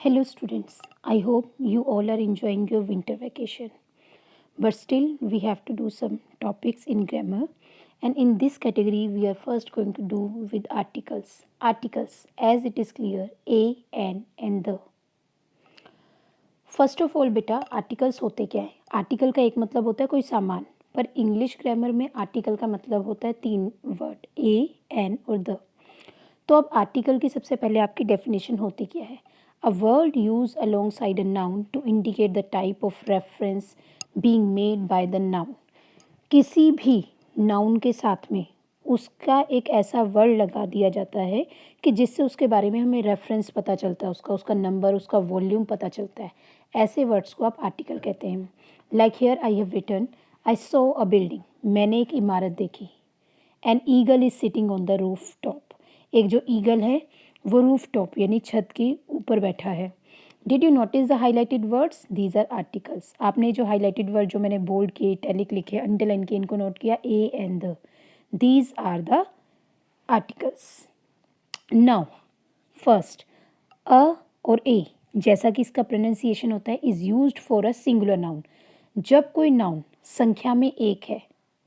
Hello students, I hope you all are enjoying your winter vacation. But still we have to do some topics in grammar, and in this category we are first going to do with articles. Articles as it is clear a, an and the. First of all बेटा articles होते क्या है? Article का एक मतलब होता है कोई सामान, पर इंग्लिश ग्रामर में आर्टिकल का मतलब होता है तीन वर्ड ए, एन और द. तो अब आर्टिकल की सबसे पहले आपकी डेफिनेशन होती क्या है? A word use alongside a noun to indicate the type of reference being made by the noun. किसी भी नाउन के साथ में उसका एक ऐसा वर्ड लगा दिया जाता है कि जिससे उसके बारे में हमें रेफरेंस पता चलता है, उसका नंबर, उसका वॉल्यूम पता चलता है. ऐसे वर्ड्स को आप आर्टिकल कहते हैं. Like here I have written I saw a building. मैंने एक इमारत देखी. An eagle is sitting on the roof top. एक जो ईगल है वो रूफ टॉप यानी छत के ऊपर बैठा है. Did you notice the highlighted words? These are articles. आपने जो हाईलाइटेड वर्ड जो मैंने बोल्ड किए, इटैलिक लिखे, अंडरलाइन किए, इनको नोट किया, a and the. These are the articles. Now first a और ए, जैसा कि इसका प्रोनाउंसिएशन होता है, is used for a singular noun. जब कोई नाउन संख्या में एक है,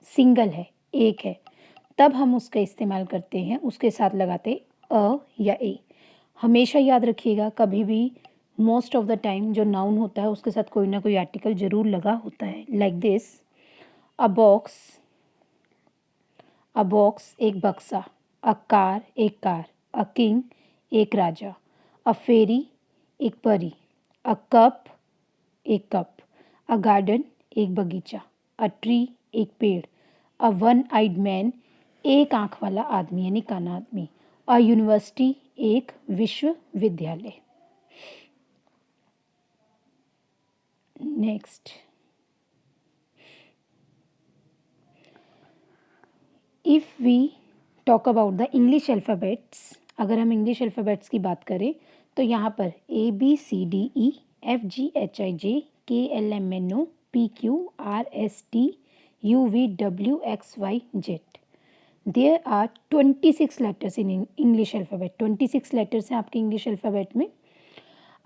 सिंगल है, एक है, तब हम उसका इस्तेमाल करते हैं, उसके साथ लगाते अ या ए. हमेशा याद रखिएगा, कभी भी मोस्ट ऑफ द टाइम जो नाउन होता है उसके साथ कोई ना कोई आर्टिकल जरूर लगा होता है. लाइक दिस, अ बॉक्स एक बक्सा, अ कार एक कार, अ किंग एक राजा, अ फेरी एक परी, अ कप एक कप, अ गार्डन एक बगीचा, अ ट्री एक पेड़, अ वन आइड मैन एक आंख वाला आदमी यानी काना आदमी, अ यूनिवर्सिटी एक विश्वविद्यालय. Next, if we talk about the English alphabets, अगर हम इंग्लिश अल्फ़ाबेट्स की बात करें तो यहाँ पर A B C D E F G H I J K L M N O P Q R S T U V W X Y Z. There are 26 letters in English alphabet. 26 letters हैं आपके English alphabet में.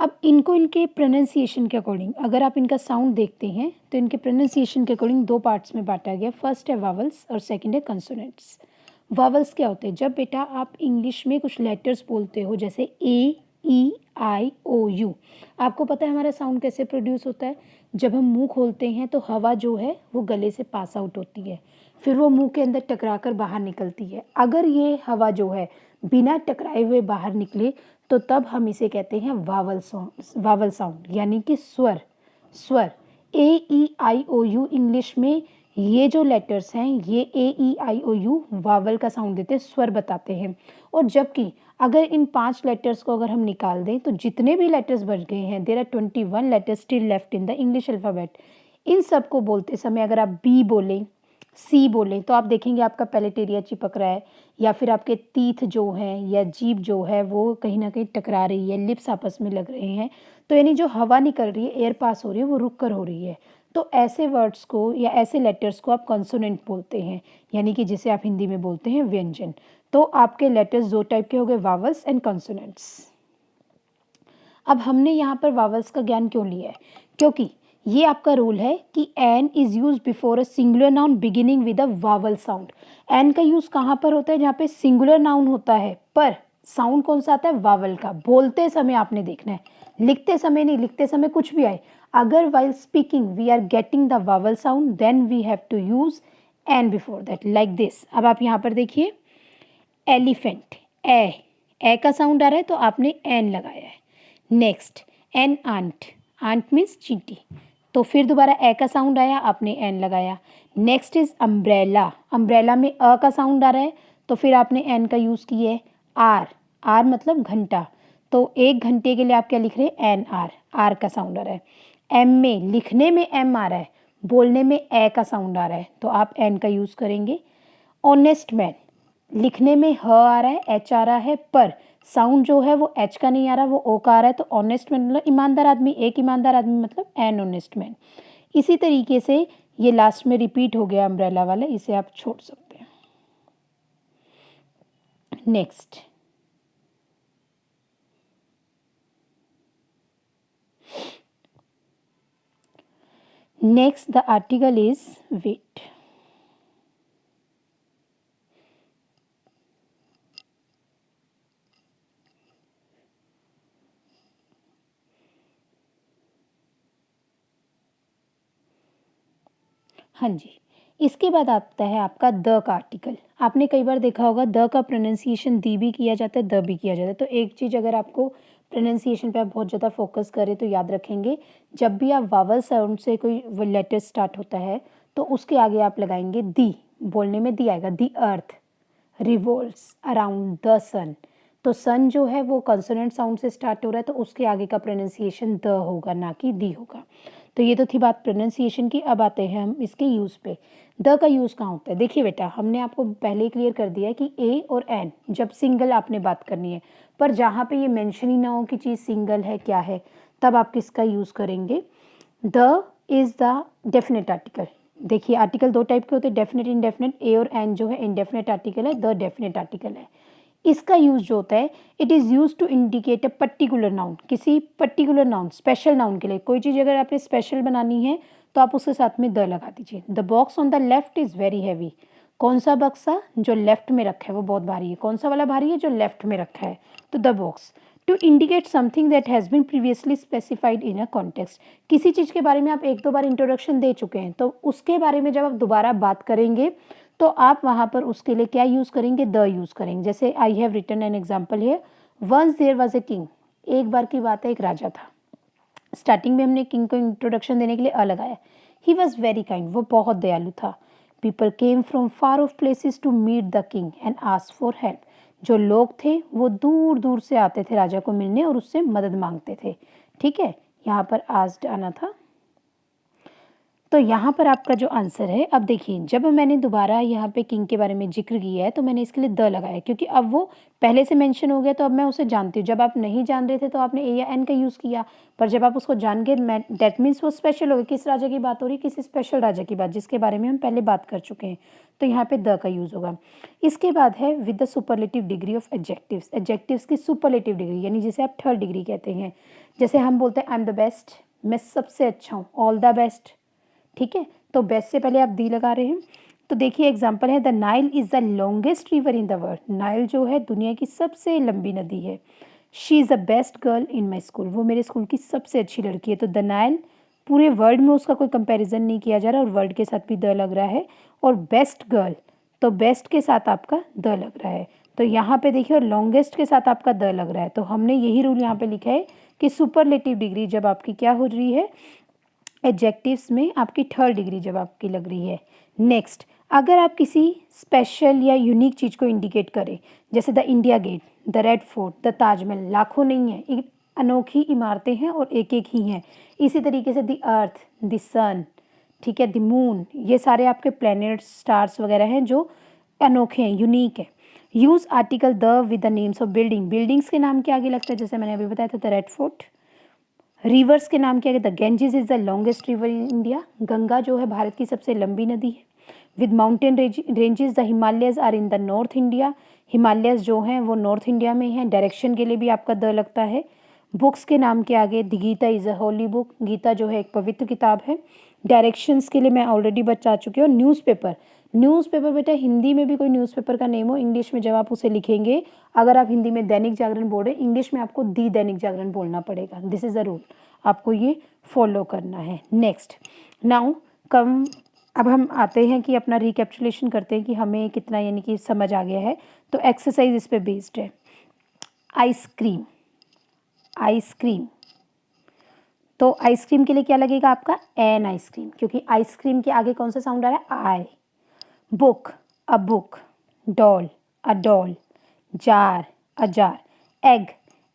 अब इनको इनके pronunciation के according, अगर आप इनका साउंड देखते हैं तो इनके प्रोनाउंसिएशन के अकॉर्डिंग दो पार्ट्स में बांटा गया. फर्स्ट है वावल्स और सेकंड है कंसोनेंट्स. वावल्स क्या होते हैं? जब बेटा आप इंग्लिश में कुछ लेटर्स बोलते हो, जैसे ए ई आई ओ यू, आपको पता है हमारा साउंड कैसे प्रोड्यूस होता है? जब हम मुंह खोलते हैं तो हवा जो है वो गले से पास आउट होती है, फिर वो मुंह के अंदर टकरा कर बाहर निकलती है. अगर ये हवा जो है बिना टकराए हुए बाहर निकले तो तब हम इसे कहते हैं वावल साउंड यानी कि स्वर. स्वर ए ई आई ओ यू, इंग्लिश में ये जो लेटर्स हैं ये ए ई आई ओ यू वावल का साउंड देते हैं, स्वर बताते हैं. और जबकि अगर इन 5 लेटर्स को अगर हम निकाल दें तो जितने भी लेटर्स बच गए हैं, there are 21 letters still left in the English alphabet. इन सब को बोलते समय अगर आप बी बोलें, सी बोलें, तो आप देखेंगे आपका पैलेट एरिया चिपक रहा है, या फिर आपके टीथ जो हैं या जीभ जो है वो कहीं ना कहीं टकरा रही है, लिप्स आपस में लग रहे हैं. तो यानी जो हवा निकल रही है, एयर पास हो रही है, वो रुक कर हो रही है. तो ऐसे वर्ड्स को या ऐसे लेटर्स को आप कॉन्सोनेंट बोलते हैं, यानी कि जिसे आप हिंदी में बोलते हैं व्यंजन. तो आपके लेटर्स दो टाइप के हो गए, वावल्स एंड कॉन्सोनेंट्स. अब हमने यहाँ पर वावल्स का ज्ञान क्यों लिया है? क्योंकि ये आपका रूल है कि an is use before a singular noun beginning with a vowel sound. An का यूज कहाँ पर होता है? जहाँ पे सिंगुलर नाउन होता है, पर साउंड कौन सा आता है? वावल का. बोलते समय आपने देखना है, लिखते समय नहीं. लिखते समय कुछ भी आए, अगर while speaking we are getting the vowel sound then we have to use an before that, like this. अब आप यहाँ पर देखिए, एलिफेंट, ए का साउंड आ रहा है तो आपने एन लगाया है. Next, an ant, ant means चींटी, तो फिर दोबारा ए का साउंड आया, आपने एन लगाया. नेक्स्ट इज अम्ब्रेला, अम्ब्रेला में अ का साउंड आ रहा है तो फिर आपने एन का यूज़ किया है. आर, आर मतलब घंटा, तो एक घंटे के लिए आप क्या लिख रहे हैं? एन आर, आर का साउंड आ रहा है. एम में, लिखने में एम आ रहा है, बोलने में ए का साउंड आ रहा है, तो आप एन का यूज़ करेंगे. ऑनेस्ट मैन, लिखने में ह आ रहा है, एच आ रहा है, पर साउंड जो है वो एच का नहीं आ रहा, वो ओ का आ रहा है, तो ऑनेस्ट मैन मतलब ईमानदार आदमी. एक ईमानदार आदमी मतलब एन ऑनेस्ट मैन. इसी तरीके से ये लास्ट में रिपीट हो गया अम्ब्रेला वाला, इसे आप छोड़ सकते हैं. Next, next the article is wait. हाँ जी, इसके बाद आता है आपका द का आर्टिकल। आपने कई बार देखा होगा द का प्रोनाउंसिएशन दी भी किया जाता है, द भी किया जाता है। तो एक चीज़ अगर आपको प्रोनाउंसिएशन पे आप बहुत ज़्यादा फोकस करें तो याद रखेंगे, जब भी आप वावल साउंड से कोई लेटर स्टार्ट होता है तो उसके आगे आप लगाएंगे दी। बोलने में दी आएगा, दी अर्थ रिवॉल्व्स अराउंड द सन। तो सन जो है वो कंसोनेंट साउंड से स्टार्ट हो रहा है, तो उसके आगे का प्रोनाउंसिएशन द होगा, ना कि दी होगा। तो ये तो थी बात प्रोनाउंसिएशन की। अब आते हैं हम इसके यूज़ पे। द का यूज़ कहाँ होता है? देखिए बेटा, हमने आपको पहले ही क्लियर कर दिया है कि ए और एन जब सिंगल आपने बात करनी है, पर जहाँ पे ये मेंशन ही ना हो कि चीज़ सिंगल है क्या है, तब आप किसका यूज़ करेंगे? The is the definite article. देखिए आर्टिकल दो टाइप के होते हैं, डेफिनेट इंडेफिनेट। ए और एन जो है इंडेफिनेट आर्टिकल है, द डेफिनेट आर्टिकल है। इसका यूज जो होता है, it is use to indicate a particular noun, किसी पर्टिकुलर नाउन, स्पेशल नाउन के लिए। कोई चीज़ अगर आपने स्पेशल बनानी है तो आप उसके साथ में द लगा दीजिए। The box on the left is very heavy. कौन सा बक्सा? जो लेफ्ट में रखा है वो बहुत भारी है। कौन सा वाला भारी है? जो लेफ्ट में रखा है। तो the box to indicate something that has been previously specified in a context. किसी चीज़ के बारे में आप एक दो बार इंट्रोडक्शन दे चुके हैं, तो उसके बारे में जब आप दोबारा बात करेंगे तो आप वहाँ पर उसके लिए क्या यूज़ करेंगे? द यूज़ करेंगे। जैसे I have written an example here, once there was a king. एक बार की बात है, एक राजा था। स्टार्टिंग में हमने किंग को इंट्रोडक्शन देने के लिए अ लगाया। ही वॉज वेरी काइंड, वो बहुत दयालु था। People came from far off places to meet the king and ask for help. जो लोग थे वो दूर दूर से आते थे राजा को मिलने और उससे मदद मांगते थे। ठीक है, यहाँ पर आस्क्ड आना था। तो यहाँ पर आपका जो आंसर है, अब देखिए जब मैंने दोबारा यहाँ पे किंग के बारे में जिक्र किया है तो मैंने इसके लिए द लगाया, क्योंकि अब वो पहले से मेंशन हो गया तो अब मैं उसे जानती हूँ। जब आप नहीं जान रहे थे तो आपने ए या एन का यूज़ किया, पर जब आप उसको जान गए दैट मीन्स वो स्पेशल हो गया। किस राजा की बात हो रही है? किसी स्पेशल राजा की बात, जिसके बारे में हम पहले बात कर चुके हैं। तो यहाँ पे द का यूज़ होगा। इसके बाद है with the superlative degree of adjectives. Adjectives की सुपरलेटिव डिग्री, यानी जिसे आप थर्ड डिग्री कहते हैं। जैसे हम बोलते हैं आई एम द बेस्ट, मैं सबसे अच्छा हूँ, ऑल द बेस्ट। ठीक है, तो बेस्ट से पहले आप दी लगा रहे हैं। तो देखिए एग्जांपल है, the Nile is the longest river in the world. Nile जो है दुनिया की सबसे लंबी नदी है। She is the best girl in my school, वो मेरे स्कूल की सबसे अच्छी लड़की है। तो द नाइल, पूरे वर्ल्ड में उसका कोई कंपैरिजन नहीं किया जा रहा और वर्ल्ड के साथ भी द लग रहा है। और बेस्ट गर्ल, तो बेस्ट के साथ आपका द लग रहा है। तो यहाँ पे देखिए, और लॉन्गेस्ट के साथ आपका द लग रहा है। तो हमने यही रूल यहाँ पे लिखा है कि सुपरलेटिव डिग्री जब आपकी क्या हो रही है, एडजेक्टिव्स में आपकी थर्ड डिग्री जब आपकी लग रही है। नेक्स्ट, अगर आप किसी स्पेशल या यूनिक चीज़ को इंडिकेट करें, जैसे the India Gate, the Red Fort, the Taj Mahal, लाखों नहीं है, एक अनोखी इमारतें हैं और एक एक ही हैं। इसी तरीके से द अर्थ, द सन, ठीक है, द मून, ये सारे आपके प्लैनेट्स, स्टार्स वगैरह हैं जो अनोखे हैं, यूनिक है। Use article the with the names of building. Buildings के नाम के आगे लगता है, जैसे मैंने अभी बताया था द रेड फोर्ट। रिवर्स के नाम क्या है? The Ganges is the longest river in India. Ganga जो है भारत की सबसे लंबी नदी है। With mountain ranges, the Himalayas are in the north India. Himalayas जो हैं वो नॉर्थ इंडिया में हैं। डायरेक्शन के लिए भी आपका द लगता है। बुक्स के नाम के आगे, the Gita is a holy book. Gita जो है एक पवित्र किताब है। डायरेक्शंस के लिए मैं ऑलरेडी बता चुकी हूँ। न्यूज़पेपर, न्यूज़पेपर बेटा हिंदी में भी कोई न्यूज़पेपर का नेम हो, इंग्लिश में जब आप उसे लिखेंगे, अगर आप हिंदी में दैनिक जागरण बोल रहे हैं, इंग्लिश में आपको दी दैनिक जागरण बोलना पड़ेगा। दिस इज़ अ रूल, आपको ये फॉलो करना है। नेक्स्ट, नाउ कम, अब हम आते हैं कि अपना रिकैप्चुलेशन करते हैं कि हमें कितना यानी कि समझ आ गया है। तो एक्सरसाइज इस पे बेस्ड है। आइसक्रीम, आइसक्रीम, तो आइसक्रीम के लिए क्या लगेगा आपका? एन आइसक्रीम, क्योंकि आइसक्रीम के आगे कौन सा साउंड आ रहा है? I. Book, a book. Doll, a doll. Jar, a jar. Egg,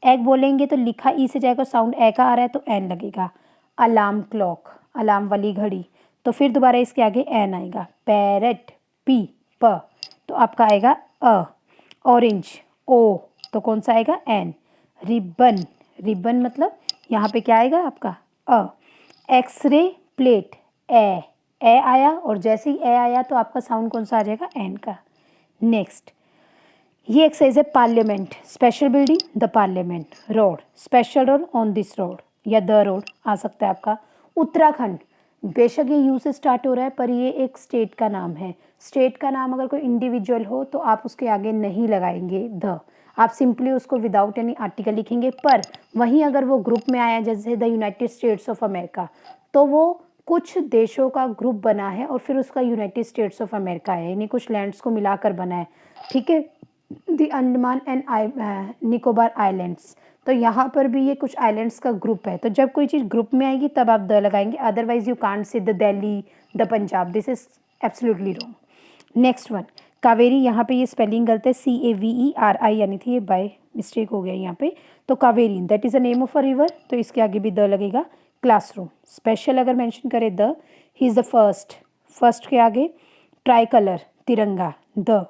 egg बोलेंगे तो लिखा ई से जाएगा, साउंड ए का आ रहा है तो एन लगेगा। अलार्म क्लॉक, अलार्म वाली घड़ी, तो फिर दोबारा इसके आगे एन आएगा। पैरेट, पी, प, तो आपका आएगा अ। ऑरेंज, ओ, तो कौन सा आएगा? एन। रिबन, रिबन मतलब यहाँ पे क्या आएगा आपका? अ। एक्सरे प्लेट, ए आया, और जैसे ही ए आया तो आपका साउंड कौन सा आ जाएगा? एन का। नेक्स्ट, ये एक्सरसाइज है parliament, special building, the parliament. Road, special road, on this road, या द रोड आ सकता है आपका। उत्तराखंड, बेशक ये यू से स्टार्ट हो रहा है पर ये एक स्टेट का नाम है। स्टेट का नाम अगर कोई इंडिविजुअल हो तो आप उसके आगे नहीं लगाएंगे द, आप सिंपली उसको विदाउट एनी आर्टिकल लिखेंगे। पर वहीं अगर वो ग्रुप में आया जैसे the United states of America, तो वो कुछ देशों का ग्रुप बना है और फिर उसका यूनाइटेड स्टेट्स ऑफ अमेरिका है, यानी कुछ लैंड्स को मिलाकर बना है। ठीक है, the Andaman and Nicobar islands, तो यहाँ पर भी ये कुछ आइलैंड्स का ग्रुप है। तो जब कोई चीज़ ग्रुप में आएगी तब आप द लगाएंगे, otherwise you can't say the Delhi, the Punjab, this is absolutely wrong. Next one, Kaveri, यहाँ पे ये स्पेलिंग गलत है, CAVERI यानी थी, ये बाय मिस्टेक हो गया यहाँ पे। तो Kaveri that is a name of a river, तो इसके आगे भी द लगेगा। क्लासरूम, स्पेशल अगर मेंशन करें the, he is the first, first के आगे ट्राई कलर तिरंगा द।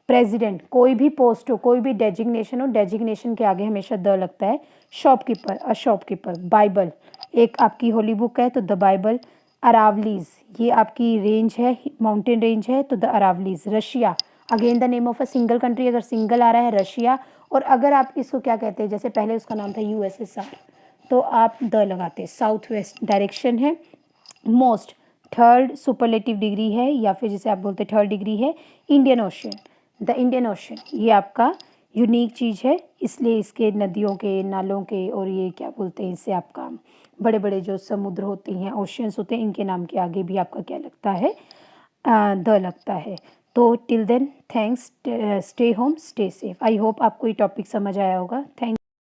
प्रेसिडेंट, कोई भी पोस्ट हो, कोई भी डेजिग्नेशन हो, डेजिग्नेशन के आगे हमेशा द लगता है। Shopkeeper, a shopkeeper. बाइबल, एक आपकी होली बुक है तो द बाइबल। अरावलीज, ये आपकी रेंज है, माउंटेन रेंज है तो the Aravallis. Russia, again the name of a single country, अगर सिंगल आ रहा है रशिया, और अगर आप इसको क्या कहते हैं, जैसे पहले उसका नाम था USSR, तो आप द लगाते हैं। साउथ वेस्ट डायरेक्शन है। मोस्ट, थर्ड सुपरलेटिव डिग्री है, या फिर जिसे आप बोलते हैं थर्ड डिग्री है। Indian ocean, the Indian ocean, ये आपका यूनिक चीज़ है, इसलिए इसके नदियों के, नालों के, और ये क्या बोलते हैं इससे, आपका बड़े बड़े जो समुद्र होते हैं, ओशियंस होते हैं, इनके नाम के आगे भी आपका क्या लगता है, द लगता है। तो till then thanks, stay home stay safe. I hope आपको ये टॉपिक समझ आया होगा। थैंक